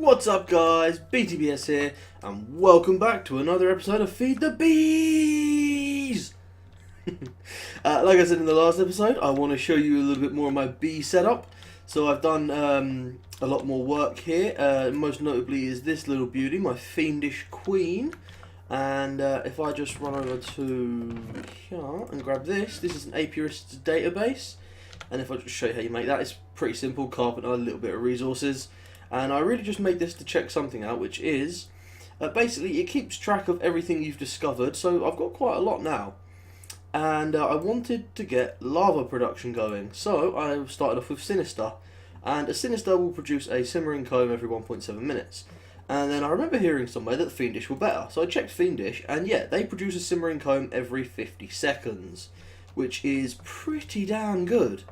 What's up guys, BTBS here, and welcome back to another episode of Feed the Bees! Like I said in the last episode, I want to show you a little bit more of my bee setup. So I've done a lot more work here, most notably is this little beauty, my Fiendish Queen. And if I just run over to here and grab this is an Apiarists database. And if I just show you how you make that, it's pretty simple, carpet and a little bit of resources. And I really just made this to check something out, which is, basically it keeps track of everything you've discovered, so I've got quite a lot now. And I wanted to get lava production going, so I started off with Sinister. And a Sinister will produce a simmering comb every 1.7 minutes. And then I remember hearing somewhere that Fiendish were better, so I checked Fiendish, and yeah, they produce a simmering comb every 50 seconds, which is pretty damn good.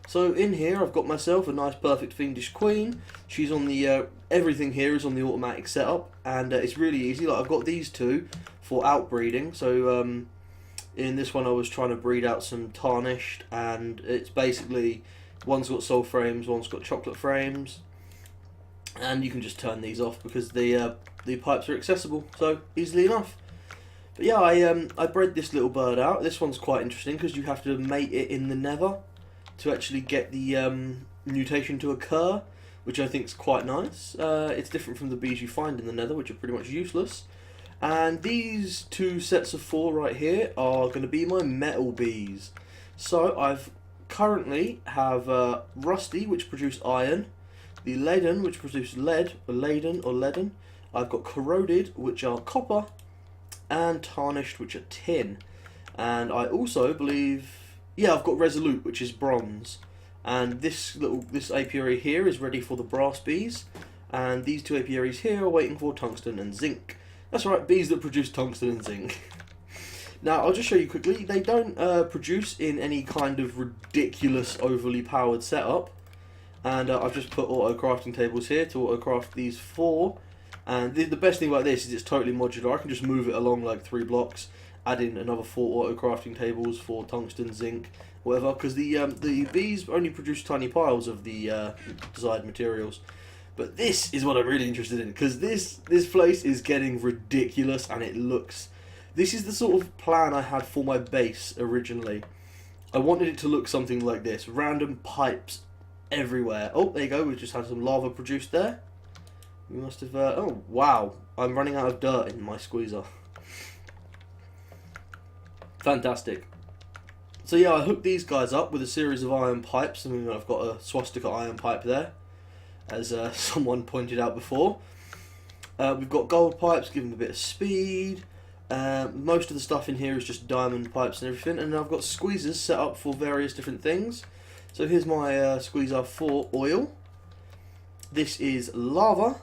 So in here I've got myself a nice perfect Fiendish Queen. She's on the, everything here is on the automatic setup, and it's really easy. Like I've got these two for outbreeding. So in this one I was trying to breed out some tarnished, and it's basically, one's got soul frames, one's got chocolate frames. And you can just turn these off because the pipes are accessible, so easily enough. But yeah, I bred this little bird out. This one's quite interesting because you have to mate it in the nether to actually get the mutation to occur, which I think is quite nice. It's different from the bees you find in the nether, which are pretty much useless. And these two sets of 4 right here are going to be my metal bees. So I've currently have Rusty, which produce iron, the Leaden, which produce lead, or leaden. I've got Corroded, which are copper, and Tarnished, which are tin. And I also believe, yeah, I've got Resolute, which is bronze. And this apiary here is ready for the brass bees. And these two apiaries here are waiting for tungsten and zinc. That's right, bees that produce tungsten and zinc. Now, I'll just show you quickly. They don't produce in any kind of ridiculous, overly powered setup. And I've just put auto crafting tables here to auto craft these 4. And the best thing about this is it's totally modular. I can just move it along like 3 blocks, add in another 4 auto crafting tables for tungsten, zinc, whatever. Because the bees only produce tiny piles of the desired materials. But this is what I'm really interested in, because this place is getting ridiculous, and it looks. This is the sort of plan I had for my base originally. I wanted it to look something like this: random pipes everywhere. Oh, there you go. We just had some lava produced there. We must have. Oh wow! I'm running out of dirt in my squeezer. Fantastic. So yeah, I hooked these guys up with a series of iron pipes. I mean, I've got a swastika iron pipe there, as someone pointed out before. We've got gold pipes, give them a bit of speed. Most of the stuff in here is just diamond pipes and everything. And I've got squeezers set up for various different things. So here's my squeezer for oil. This is lava.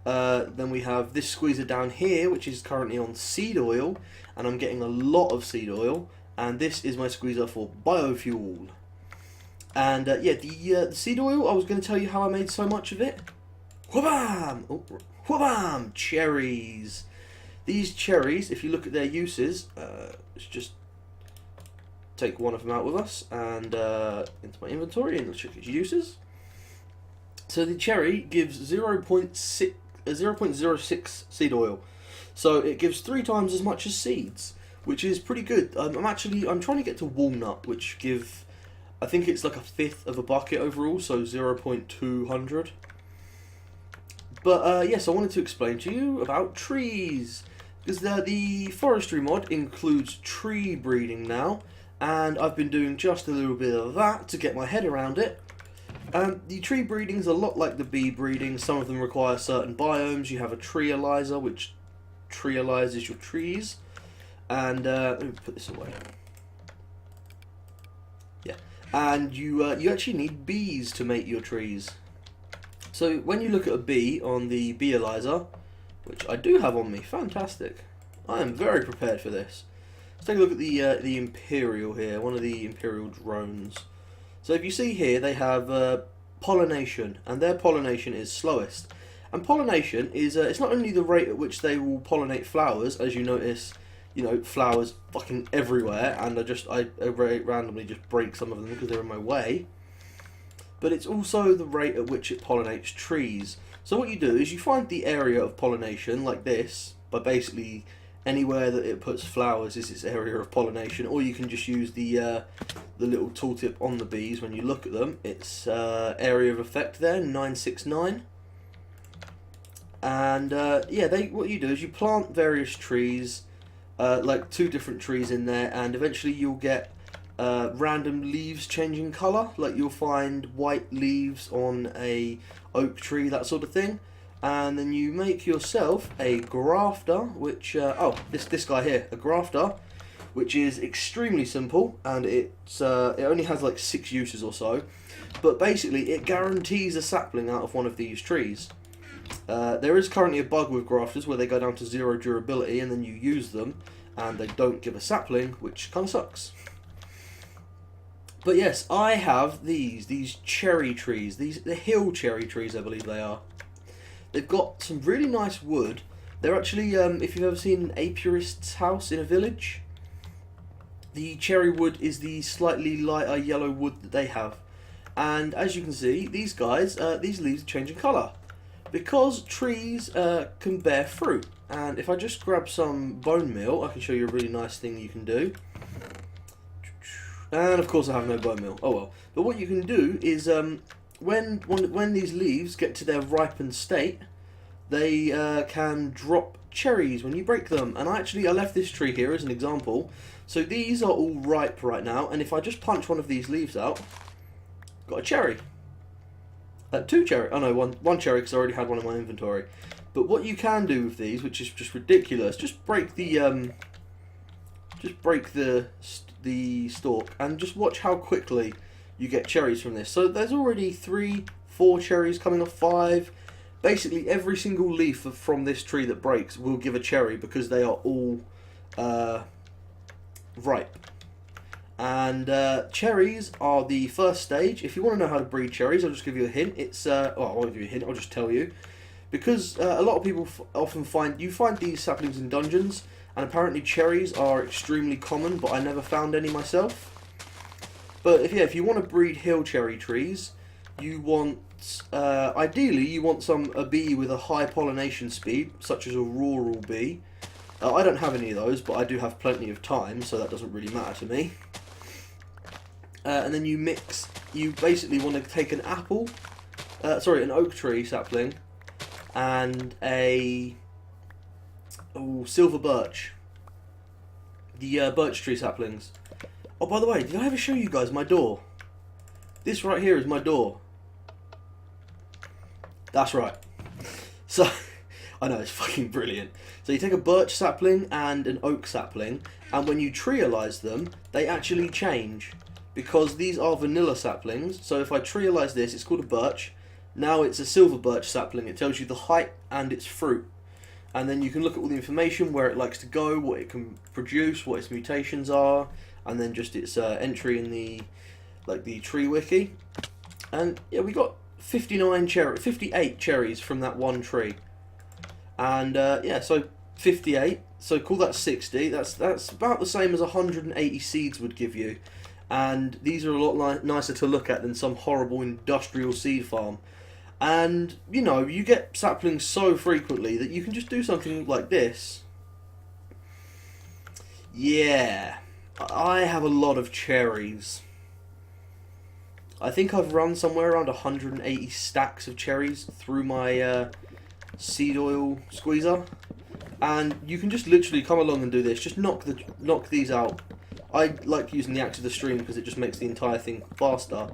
Then we have this squeezer down here, which is currently on seed oil, and I'm getting a lot of seed oil. And this is my squeezer for biofuel. And yeah, the seed oil, I was going to tell you how I made so much of it. Whabam! Oh, whabam! Cherries. These cherries, if you look at their uses, let's just take one of them out with us and into my inventory and check its uses. So the cherry gives 0.06 seed oil, so it gives 3 times as much as seeds, which is pretty good. I'm trying to get to walnut, which give, I think it's like a 1/5 of a bucket overall, so 0.200. But yes, I wanted to explain to you about trees, because the forestry mod includes tree breeding now. And I've been doing just a little bit of that to get my head around it. The tree breeding is a lot like the bee breeding. Some of them require certain biomes. You have a treealyzer, which treealizes your trees. And let me put this away. Yeah, and you actually need bees to mate your trees. So when you look at a bee on the beealyzer, which I do have on me, fantastic. I am very prepared for this. Let's take a look at the Imperial here, one of the Imperial drones. So if you see here, they have pollination, and their pollination is slowest. And pollination is, it's not only the rate at which they will pollinate flowers, as you notice, you know, flowers fucking everywhere, and I randomly just break some of them because they're in my way. But it's also the rate at which it pollinates trees. So what you do is you find the area of pollination like this, by basically anywhere that it puts flowers is its area of pollination, or you can just use the little tooltip on the bees when you look at them. It's area of effect there, 969. And yeah, what you do is you plant various trees, like 2 different trees in there, and eventually you'll get random leaves changing colour. Like you'll find white leaves on a oak tree, that sort of thing. And then you make yourself a grafter, which this guy here, a grafter, which is extremely simple, and it only has like 6 uses or so, but basically it guarantees a sapling out of one of these trees. There is currently a bug with grafters where they go down to 0 durability, and then you use them and they don't give a sapling, which kind of sucks. But yes, I have these cherry trees, the hill cherry trees, I believe they are. They've got some really nice wood. They're actually, if you've ever seen an apiarist's house in a village, the cherry wood is the slightly lighter yellow wood that they have. And as you can see, these guys, these leaves are changing colour, because trees can bear fruit. And if I just grab some bone meal, I can show you a really nice thing you can do. And of course I have no bone meal, oh well. But what you can do is, when these leaves get to their ripened state, they can drop cherries when you break them. And I left this tree here as an example. So these are all ripe right now, and if I just punch one of these leaves out, got a cherry. 2 cherry. Oh no, one cherry, because I already had one in my inventory. But what you can do with these, which is just ridiculous, just break the stalk and just watch how quickly you get cherries from this. So there's already 3, 4 cherries coming off, 5. Basically every single leaf from this tree that breaks will give a cherry, because they are all ripe. And cherries are the first stage. If you want to know how to breed cherries, I'll just give you a hint. It's I won't give you a hint, I'll just tell you. Because a lot of people often find these saplings in dungeons, and apparently cherries are extremely common, but I never found any myself. But if you want to breed hill cherry trees, you want, ideally you want a bee with a high pollination speed, such as a rural bee. I don't have any of those, but I do have plenty of time, so that doesn't really matter to me. And then you basically want to take an an oak tree sapling, and a silver birch. The birch tree saplings. Oh, by the way, did I ever show you guys my door? This right here is my door. That's right. So, I know, it's fucking brilliant. So you take a birch sapling and an oak sapling, and when you treealize them, they actually change. Because these are vanilla saplings, so if I treealize this, it's called a birch. Now it's a silver birch sapling. It tells you the height and its fruit. And then you can look at all the information, where it likes to go, what it can produce, what its mutations are, and then just its entry in the tree wiki. And yeah, we got 58 cherries from that one tree. And yeah, so 58. So call that 60. That's about the same as 180 seeds would give you. And these are a lot nicer to look at than some horrible industrial seed farm. And, you know, you get saplings so frequently that you can just do something like this. Yeah, I have a lot of cherries. I think I've run somewhere around 180 stacks of cherries through my seed oil squeezer. And you can just literally come along and do this. Just knock these out. I like using the axe of the stream because it just makes the entire thing faster.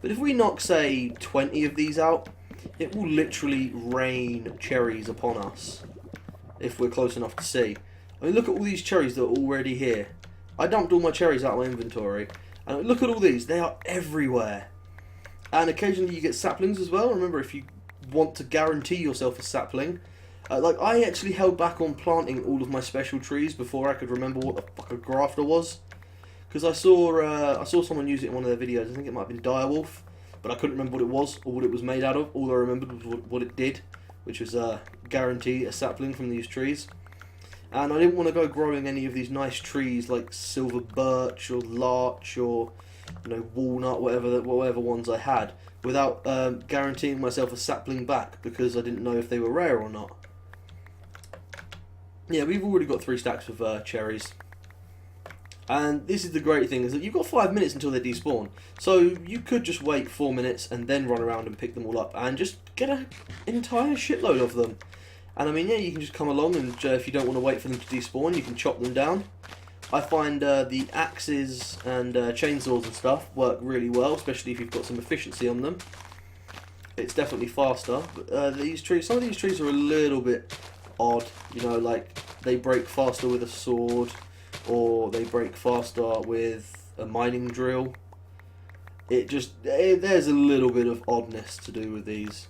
But if we knock, say, 20 of these out, it will literally rain cherries upon us if we're close enough to see. I mean, look at all these cherries that are already here. I dumped all my cherries out of my inventory. And look at all these. They are everywhere. And occasionally you get saplings as well. Remember, if you want to guarantee yourself a sapling, like I actually held back on planting all of my special trees before I could remember what the fuck a grafter was. Because I saw someone use it in one of their videos. I think it might have been Direwolf, but I couldn't remember what it was or what it was made out of. All I remembered was what it did, which was guarantee a sapling from these trees. And I didn't want to go growing any of these nice trees like silver birch or larch or walnut, whatever ones I had, without guaranteeing myself a sapling back because I didn't know if they were rare or not. Yeah, we've already got 3 stacks of cherries. And this is the great thing, is that you've got 5 minutes until they despawn. So you could just wait 4 minutes and then run around and pick them all up and just get an entire shitload of them. And I mean, yeah, you can just come along and if you don't want to wait for them to despawn, you can chop them down. I find the axes and chainsaws and stuff work really well, especially if you've got some efficiency on them. It's definitely faster. But these trees, some of these trees are a little bit odd. You know, like they break faster with a sword, or they break faster with a mining drill. There's a little bit of oddness to do with these.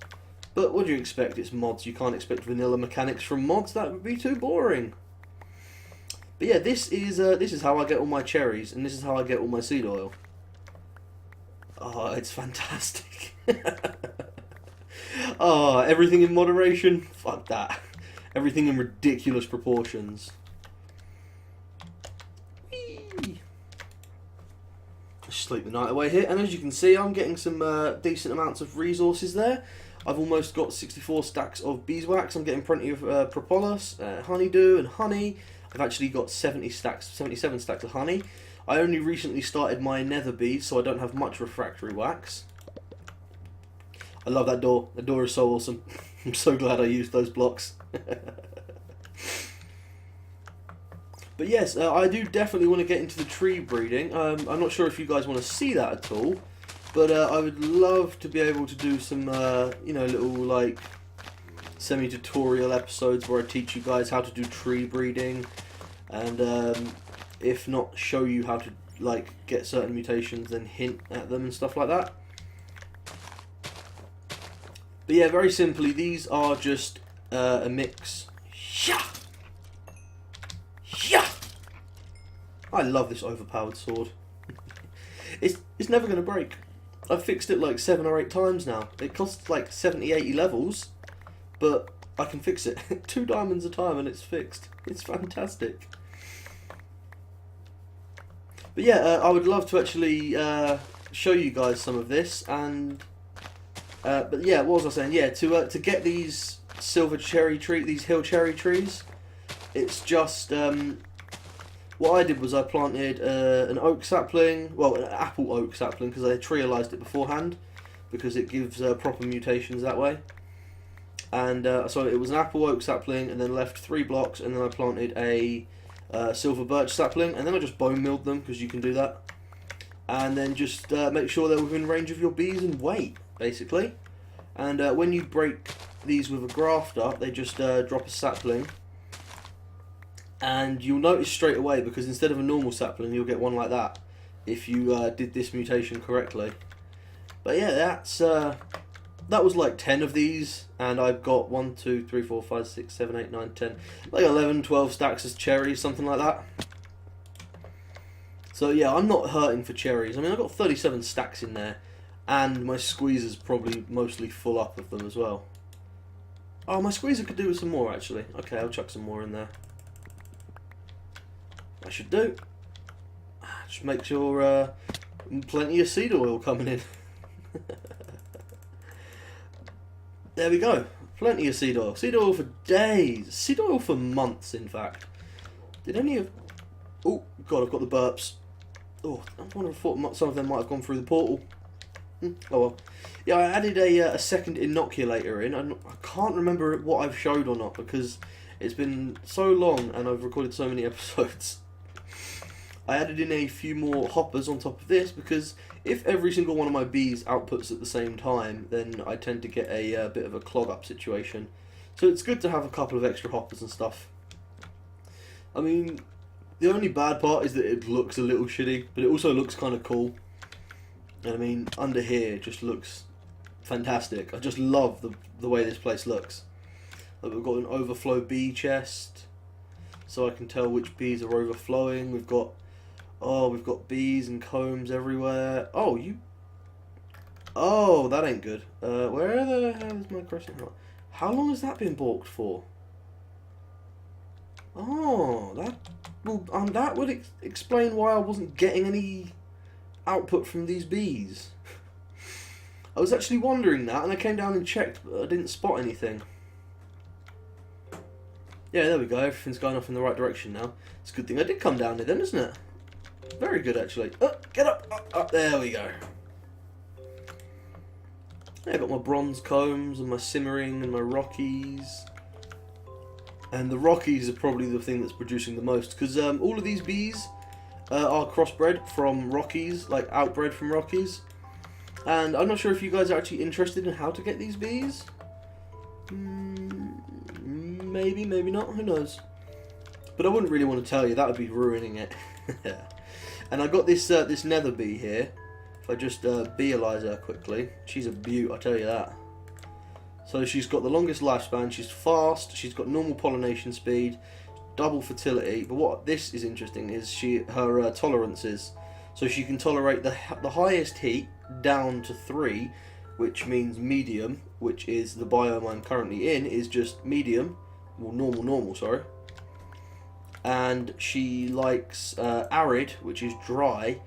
But what do you expect? It's mods. You can't expect vanilla mechanics from mods. That would be too boring. But yeah, this is how I get all my cherries, and this is how I get all my seed oil. Oh, it's fantastic. Oh, everything in moderation? Fuck that. Everything in ridiculous proportions. Whee! Sleep the night away here, and as you can see, I'm getting some decent amounts of resources there. I've almost got 64 stacks of beeswax. I'm getting plenty of propolis, honeydew, and honey. I've actually got 77 stacks of honey. I only recently started my nether beads, so I don't have much refractory wax. I love that door. The door is so awesome. I'm so glad I used those blocks. But yes, I do definitely want to get into the tree breeding. I'm not sure if you guys want to see that at all, but I would love to be able to do some, you know, little like semi-tutorial episodes where I teach you guys how to do tree breeding, and if not, show you how to like get certain mutations, then hint at them and stuff like that. But yeah, very simply, these are just a mix. Yeah! I love this overpowered sword. It's never going to break. I've fixed it like 7 or 8 times now. It costs like 70-80 levels, but I can fix it. 2 diamonds a time and it's fixed. It's fantastic. But yeah, I would love to actually show you guys some of this, and but yeah, what was I saying? Yeah, to get these silver cherry tree, these hill cherry trees, it's just what I did was I planted an oak sapling, well, an apple oak sapling, because I trialized it beforehand, because it gives proper mutations that way. And so it was an apple oak sapling, and then left 3 blocks, and then I planted a silver birch sapling, and then I just bone milled them, because you can do that. And then just make sure they're within range of your bees and wait, basically. And when you break these with a grafter, they just drop a sapling. And you'll notice straight away, because instead of a normal sapling, you'll get one like that, if you did this mutation correctly. But yeah, that was like 10 of these, and I've got 1, 2, 3, 4, 5, 6, 7, 8, 9, 10, like 11, 12 stacks of cherries, something like that. So yeah, I'm not hurting for cherries. I mean, I've got 37 stacks in there, and my squeezer's probably mostly full up of them as well. Oh, my squeezer could do with some more, actually. Okay, I'll chuck some more in there. I should do. Just make sure plenty of seed oil coming in. There we go. Plenty of seed oil. Seed oil for days. Seed oil for months, in fact. Did any of... Oh, God, I've got the burps. Oh, I wonder if I thought some of them might have gone through the portal. Oh well. Yeah, I added a second inoculator in. I can't remember what I've showed or not, because it's been so long and I've recorded so many episodes. I added in a few more hoppers on top of this, because if every single one of my bees outputs at the same time, then I tend to get a bit of a clog up situation. So it's good to have a couple of extra hoppers and stuff. I mean, the only bad part is that it looks a little shitty, but it also looks kind of cool. I mean, under here it just looks fantastic. I just love the way this place looks. Like, we've got an overflow bee chest, so I can tell which bees are overflowing. We've got bees and combs everywhere. Oh, that ain't good. Where the hell is my crescent heart? How long has that been balked for? Oh, that would explain why I wasn't getting any output from these bees. I was actually wondering that, and I came down and checked, but I didn't spot anything. Yeah, there we go. Everything's going off in the right direction now. It's a good thing I did come down here then, isn't it? Very good, actually. Oh, get up! Up, there we go. Yeah, I got my bronze combs and my simmering and my Rockies. And the Rockies are probably the thing that's producing the most, because all of these bees are crossbred from Rockies, like outbred from Rockies. And I'm not sure if you guys are actually interested in how to get these bees. Maybe, maybe not, who knows. But I wouldn't really want to tell you, that would be ruining it. And I got this this nether bee here. If I just beealize her quickly, she's a beaut, I tell you that. So she's got the longest lifespan, she's fast, she's got normal pollination speed, double fertility. But what this is interesting is her tolerances. So she can tolerate the highest heat down to 3, which means medium, which is the biome I'm currently in, is just medium, well normal, sorry. And she likes arid, which is dry,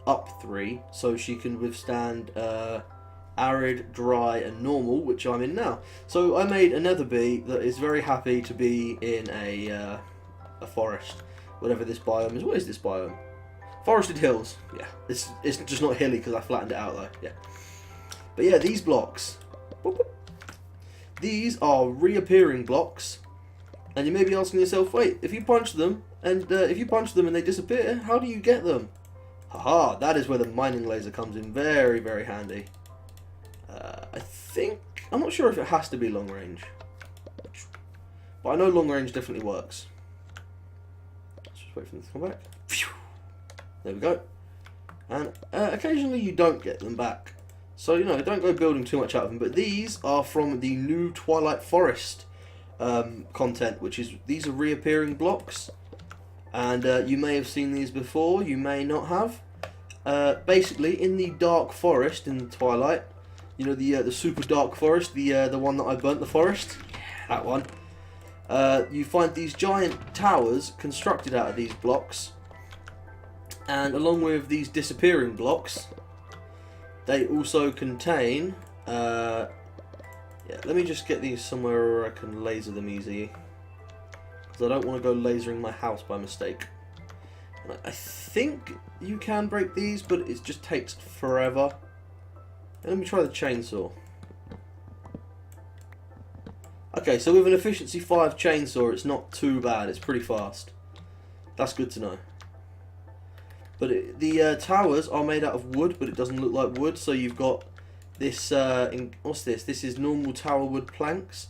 up 3, so she can withstand arid, dry, and normal, which I'm in now. So I made a nether bee that is very happy to be in a forest, whatever this biome is. What is this biome? Forested hills. Yeah, it's just not hilly because I flattened it out though. Yeah, but yeah, these blocks. These are reappearing blocks, and you may be asking yourself, wait, if you punch them and they disappear, how do you get them? Haha, that is where the mining laser comes in very, very handy. I'm not sure if it has to be long range, but I know long range definitely works. Let's just wait for them to come back. There we go. And occasionally you don't get them back, so you know, don't go building too much out of them. But these are from the new Twilight Forest content, which is, these are reappearing blocks, and you may have seen these before, you may not have. Basically, in the Dark Forest in the Twilight, you know, the super dark forest, the one that I burnt the forest, that one. You find these giant towers constructed out of these blocks, and along with these disappearing blocks, they also contain. Yeah, let me just get these somewhere where I can laser them easy, because I don't want to go lasering my house by mistake. And I think you can break these, but it just takes forever. Let me try the chainsaw. Okay, so with an efficiency 5 chainsaw, it's not too bad. It's pretty fast. That's good to know. But the towers are made out of wood, but it doesn't look like wood. So you've got this. What's this? This is normal tower wood planks,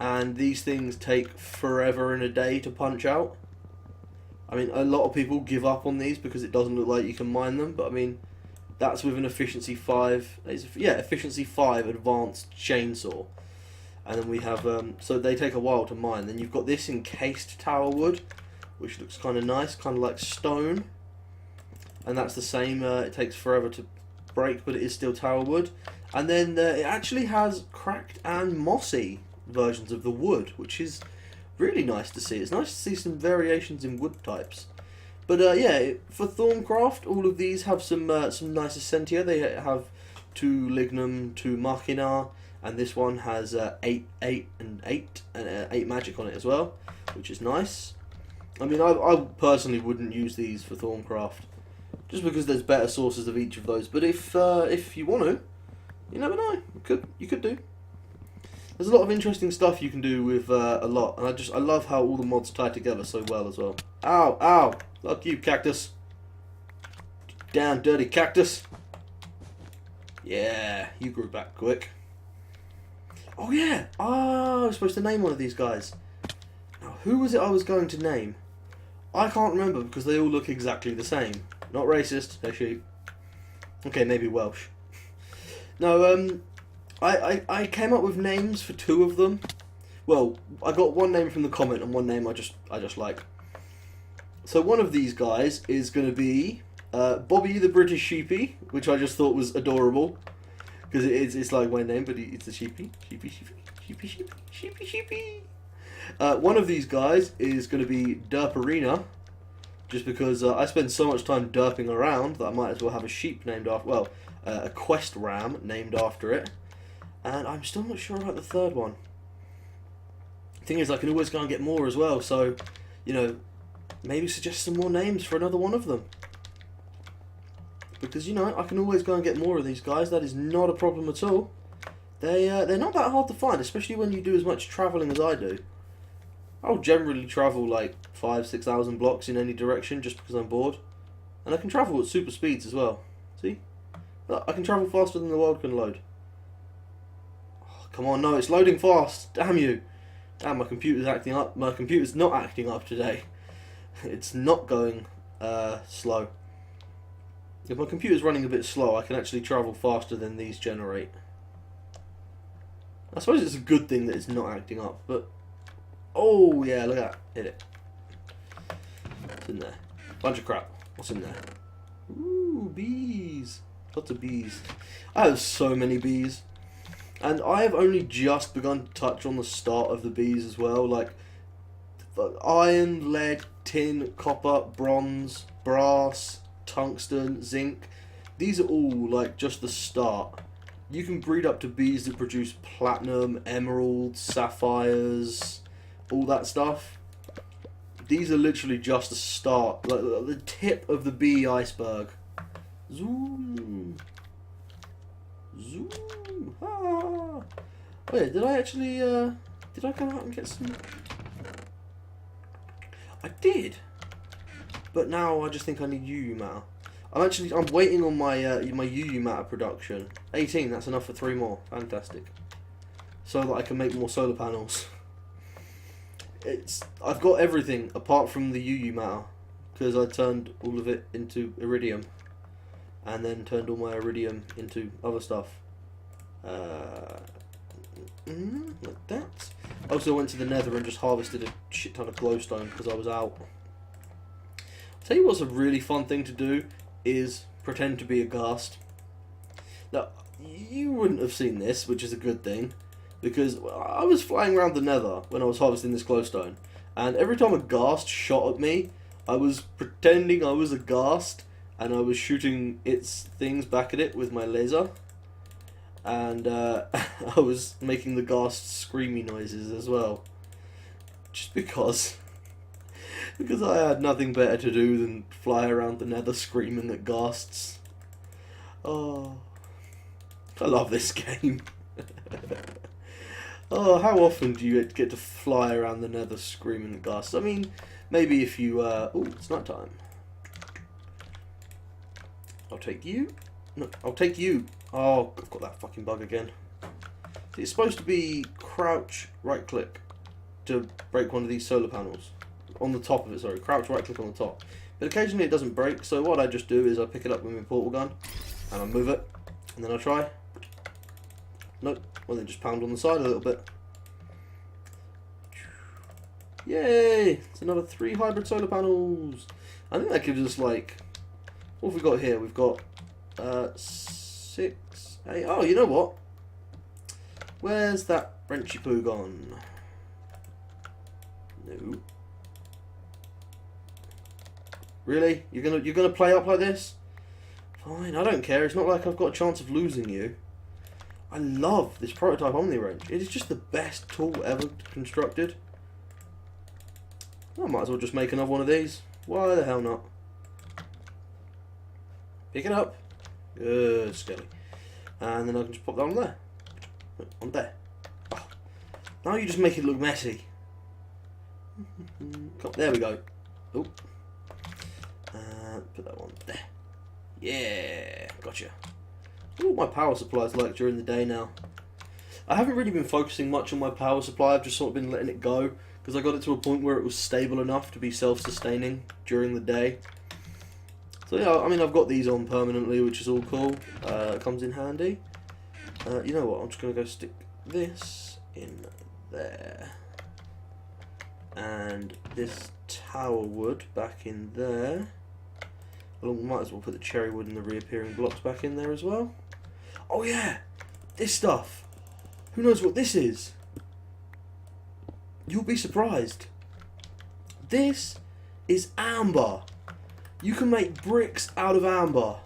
and these things take forever and a day to punch out. I mean, a lot of people give up on these because it doesn't look like you can mine them. But I mean, that's with an efficiency 5. Yeah, efficiency 5 advanced chainsaw. And then we have, so they take a while to mine. Then you've got this encased tower wood, which looks kind of nice, kind of like stone. And that's the same, it takes forever to break, but it is still tower wood. And then it actually has cracked and mossy versions of the wood, which is really nice to see. It's nice to see some variations in wood types. But yeah, for Thorncraft, all of these have some nice essentia. They have 2 lignum, 2 machina, and this one has 8 magic on it as well, which is nice. I mean, I personally wouldn't use these for Thorncraft, just because there's better sources of each of those. But if you want to, you never know. You could do. There's a lot of interesting stuff you can do with a lot, and I love how all the mods tie together so well as well. Ow, ow! Fuck you, cactus. Damn dirty cactus. Yeah, you grew back quick. Oh yeah! Oh, I was supposed to name one of these guys. Now, who was it I was going to name? I can't remember because they all look exactly the same. Not racist, they're sheep. Okay, maybe Welsh. No, I came up with names for 2 of them. Well, I got one name from the comment and one name I just like. So one of these guys is going to be Bobby the British Sheepy, which I just thought was adorable, because it's like my name, but it's a sheepy. One of these guys is going to be Derperina, just because I spend so much time derping around that I might as well have a sheep named after. Well, a quest ram named after it, and I'm still not sure about the third one. The thing is, I can always go and get more as well, so, you know, maybe suggest some more names for another one of them. Because, you know, I can always go and get more of these guys. That is not a problem at all. They're not that hard to find, especially when you do as much travelling as I do. I'll generally travel like 5,000-6,000 blocks in any direction just because I'm bored. And I can travel at super speeds as well. See? I can travel faster than the world can load. Oh, come on, no, it's loading fast. Damn you. Damn, my computer's acting up. My computer's not acting up today. It's not going slow. If my computer's running a bit slow, I can actually travel faster than these generate. I suppose it's a good thing that it's not acting up, but... Oh, yeah, look at that. Hit it. What's in there? Bunch of crap. What's in there? Ooh, bees. Lots of bees. I have so many bees. And I have only just begun to touch on the start of the bees as well. Like, iron, lead, tin, copper, bronze, brass, tungsten, zinc. These are all, like, just the start. You can breed up to bees that produce platinum, emeralds, sapphires, all that stuff. These are literally just the start, like the tip of the bee iceberg. Zoom. Zoom. Ah. Oh yeah, did I actually, did I come out and get some? I did. But now I just think I need UU matter. I'm waiting on my my UU matter production. 18, that's enough for 3 more. Fantastic. So that I can make more solar panels. I've got everything apart from the UU matter, because I turned all of it into iridium, and then turned all my iridium into other stuff. Like that. I also went to the Nether and just harvested a shit ton of glowstone because I was out. I'll tell you what's a really fun thing to do is pretend to be a ghast. Now, you wouldn't have seen this, which is a good thing, because I was flying around the Nether when I was harvesting this glowstone, and every time a ghast shot at me, I was pretending I was a ghast, and I was shooting its things back at it with my laser, and I was making the ghast screamy noises as well, just because I had nothing better to do than fly around the Nether screaming at ghasts. Oh, I love this game. Oh, how often do you get to fly around the Nether screaming at ghasts? I mean, maybe if you, oh, it's night time. I'll take you. No, I'll take you. Oh, I've got that fucking bug again. It's supposed to be crouch, right click to break one of these solar panels. On the top of it, sorry. Crouch, right click on the top. But occasionally it doesn't break, so what I just do is I pick it up with my portal gun, and I move it, and then I try. Nope. Well, then just pound on the side a little bit. Yay! It's another 3 hybrid solar panels. I think that gives us, like... What have we got here? We've got 6, 8... Oh, you know what? Where's that Frenchy poo gone? No. Really? You're gonna play up like this? Fine, I don't care. It's not like I've got a chance of losing you. I love this prototype Omni-Wrench. It is just the best tool ever constructed. I might as well just make another one of these. Why the hell not? Pick it up. Good, Skelly. And then I can just pop that on there. On there. Oh. Now you just make it look messy. There we go. Oh. Put that one there. Yeah, gotcha. What my power supply is like during the day now. I haven't really been focusing much on my power supply. I've just sort of been letting it go because I got it to a point where it was stable enough to be self-sustaining during the day. So yeah, I mean, I've got these on permanently, which is all cool. It comes in handy. You know what? I'm just gonna go stick this in there, and this tower wood back in there. Well, we might as well put the cherry wood and the reappearing blocks back in there as well. Oh yeah, this stuff. Who knows what this is? You'll be surprised. This is amber. You can make bricks out of amber.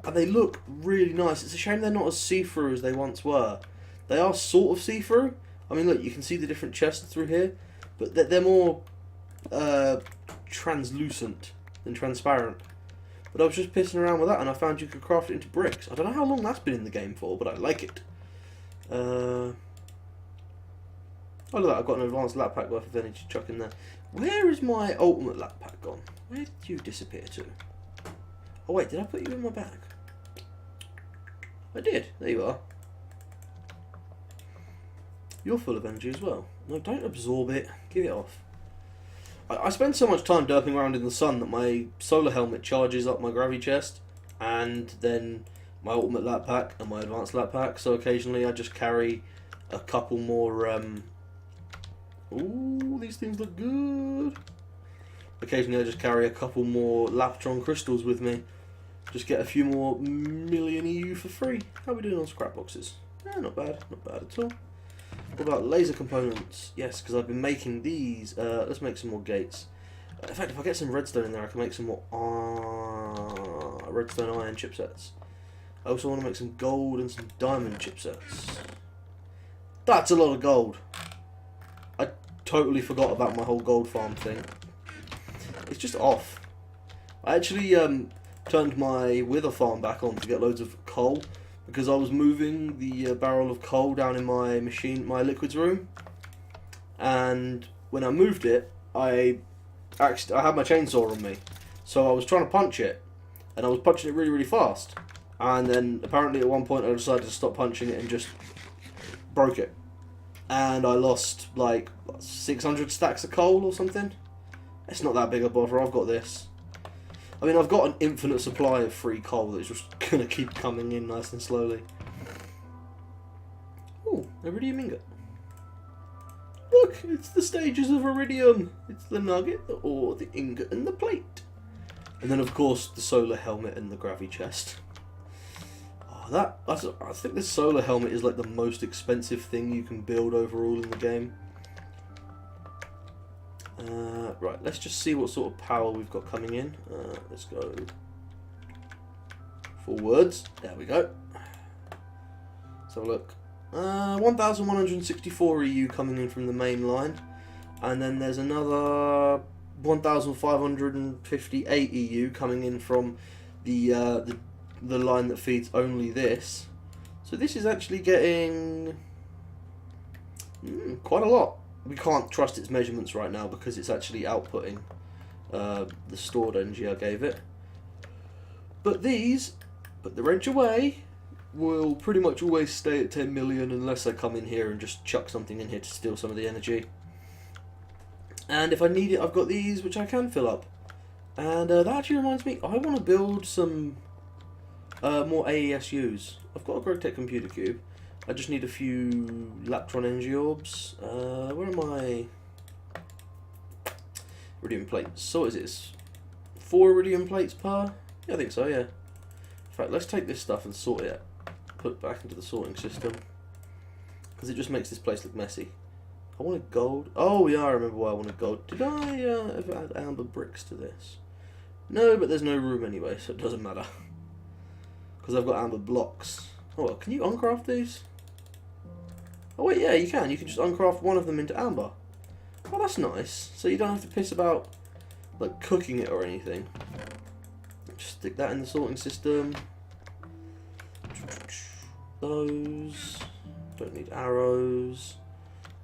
and they look really nice. It's a shame they're not as see-through as they once were. They are sort of see-through. I mean, look, you can see the different chests through here, but they're more translucent than transparent. But I was just pissing around with that, and I found you could craft it into bricks. I don't know how long that's been in the game for, but I like it. Oh, look at that, I've got an advanced lap pack worth of energy to chuck in there. Where is my ultimate lap pack gone? Where did you disappear to? Oh wait, did I put you in my bag? I did, there you are. You're full of energy as well. No, don't absorb it, give it off. I spend so much time derping around in the sun that my solar helmet charges up my gravity chest, and then my ultimate lap pack and my advanced lap pack, so occasionally I just carry a couple more, ooh, these things look good. Occasionally I just carry a couple more Laptron crystals with me. Just get a few more million EU for free. How are we doing on scrap boxes? Not bad at all. What about laser components? Yes, because I've been making these. Let's make some more gates. In fact, if I get some redstone in there, I can make some more redstone iron chipsets. I also want to make some gold and some diamond chipsets. That's a lot of gold. I totally forgot about my whole gold farm thing. It's just off. I actually turned my wither farm back on to get loads of coal, because I was moving the barrel of coal down in my machine, my liquids room, and when I moved it, I had my chainsaw on me, so I was trying to punch it, and I was punching it really, really fast, and then apparently at one point I decided to stop punching it and just broke it, and I lost like 600 stacks of coal or something. It's not that big a bother, I've got this. I mean, I've got an infinite supply of free coal that's just going to keep coming in nice and slowly. Ooh, iridium ingot. Look, it's the stages of iridium. It's the nugget, the ore, the ingot, and the plate. And then, of course, the solar helmet and the gravity chest. Oh, I think this solar helmet is like the most expensive thing you can build overall in the game. Right, let's just see what sort of power we've got coming in. Let's go forwards. There we go. Let's have a look. 1,164 EU coming in from the main line, and then there's another 1,558 EU coming in from the line that feeds only this. So this is actually getting quite a lot. We can't trust its measurements right now because it's actually outputting the stored energy I gave it. But these, put the wrench away, will pretty much always stay at 10 million unless I come in here and just chuck something in here to steal some of the energy. And if I need it, I've got these which I can fill up. And that actually reminds me, I want to build some more AESUs. I've got a Growtech computer cube. I just need a few Laptron energy orbs. Where are my iridium plates? So what is this? 4 iridium plates per? Yeah, I think so, yeah. In fact, let's take this stuff and sort it. Put it back into the sorting system. Because it just makes this place look messy. I wanted gold. Oh, yeah, I remember why I wanted gold. Did I ever add amber bricks to this? No, but there's no room anyway, so it doesn't matter. Because I've got amber blocks. Oh, well, can you uncraft these? Oh wait, yeah, you can. You can just uncraft one of them into amber. Oh, that's nice. So you don't have to piss about like cooking it or anything. Just stick that in the sorting system. Those. Don't need arrows.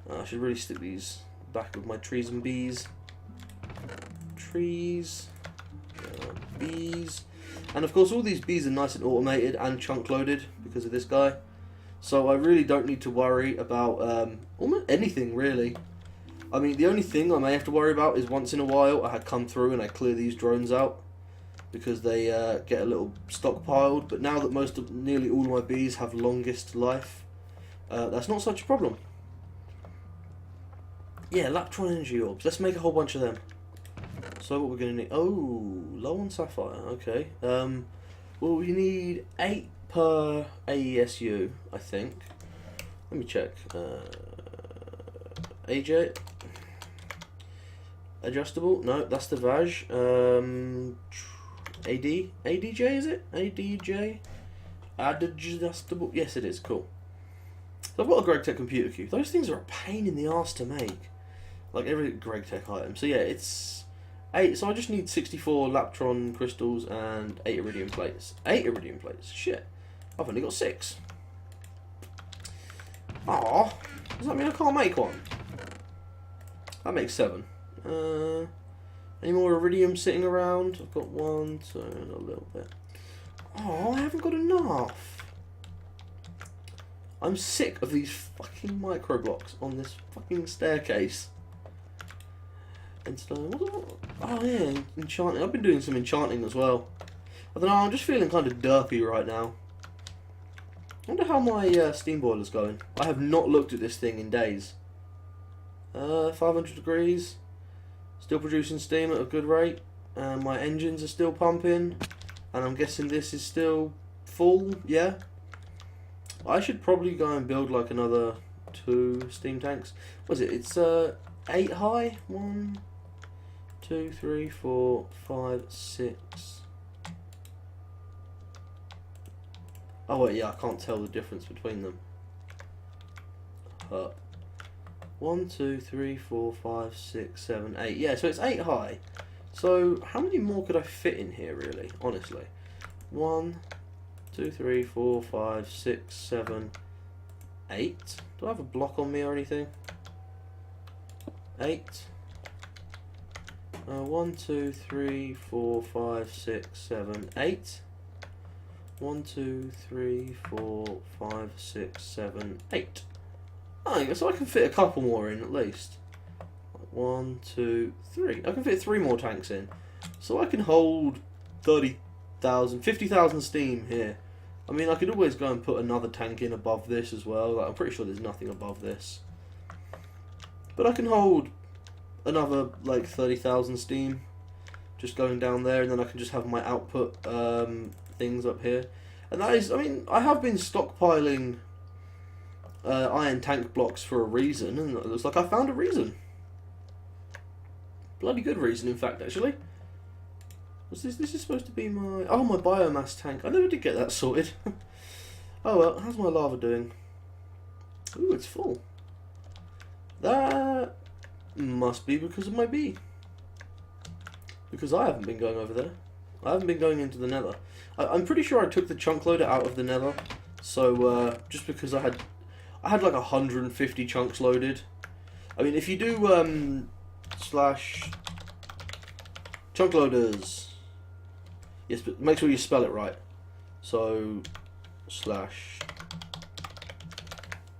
I should really stick these back with my trees and bees. Trees. Bees. And of course all these bees are nice and automated and chunk loaded because of this guy. So I really don't need to worry about almost anything really. I mean, the only thing I may have to worry about is once in a while I come through and I clear these drones out because they get a little stockpiled. But now that nearly all of my bees have longest life, that's not such a problem. Yeah, Laptron energy orbs. Let's make a whole bunch of them. So what we're going to need... Oh, low on sapphire. Okay. Well, we need 8 per AESU, I think. Let me check. AJ? Adjustable? No, that's the VAJ. ADJ is it? ADJ? Adjustable? Yes, it is. Cool. So I've got a GregTech computer cube. Those things are a pain in the arse to make. Like every GregTech item. So yeah, it's 8. So I just need 64 Laptron crystals and 8 iridium plates. 8 iridium plates? Shit. I've only got 6. Aw. Does that mean I can't make one? That makes 7. Any more iridium sitting around? I've got 1, so a little bit. Oh, I haven't got enough. I'm sick of these fucking micro blocks on this fucking staircase. And so, oh yeah, enchanting. I've been doing some enchanting as well. I don't know, I'm just feeling kind of derpy right now. I wonder how my steam boiler's going. I have not looked at this thing in days. 500 degrees. Still producing steam at a good rate. And my engines are still pumping. And I'm guessing this is still full, yeah? I should probably go and build like another 2 steam tanks. What is it? It's 8 high. 1, 2, 3, 4, 5, 6. Oh wait, yeah, I can't tell the difference between them. 1, 2, 3, 4, 5, 6, 7, 8. Yeah, so it's 8 high. So how many more could I fit in here, really? Honestly, 1, 2, 3, 4, 5, 6, 7, 8. Do I have a block on me or anything? 8. 1, 2, 3, 4, 5, 6, 7, 8. 1, 2, 3, 4, 5, 6, 7, 8. Oh, so I can fit a couple more in at least. 1, 2, 3. I can fit 3 more tanks in. So I can hold 30,000, 50,000 steam here. I mean, I could always go and put another tank in above this as well. Like, I'm pretty sure there's nothing above this. But I can hold another, like, 30,000 steam just going down there, and then I can just have my output things up here. And that is, I mean, I have been stockpiling iron tank blocks for a reason, and it looks like I found a reason. Bloody good reason, in fact, actually. What's this? This is supposed to be my... Oh, my biomass tank. I never did get that sorted. Oh well, how's my lava doing? Ooh, it's full. That must be because of my bee. Because I haven't been going over there. I haven't been going into the nether. I'm pretty sure I took the chunk loader out of the nether. So, just because I had like 150 chunks loaded. I mean, if you do, slash chunk loaders. Yes, but make sure you spell it right. So, slash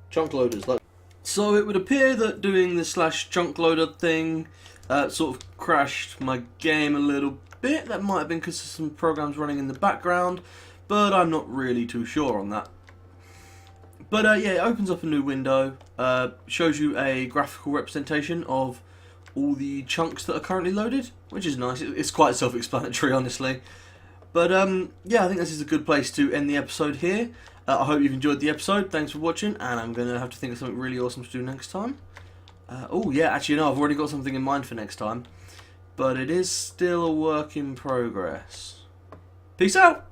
chunk loaders. Like, so it would appear that doing the slash chunk loader thing sort of crashed my game a little bit. That might have been because of some programs running in the background, but I'm not really too sure on that. But yeah, it opens up a new window, shows you a graphical representation of all the chunks that are currently loaded, which is nice. It's quite self-explanatory, honestly. But yeah, I think this is a good place to end the episode here. I hope you've enjoyed the episode. Thanks for watching, and I'm going to have to think of something really awesome to do next time. Oh yeah, actually no, I've already got something in mind for next time. But it is still a work in progress. Peace out!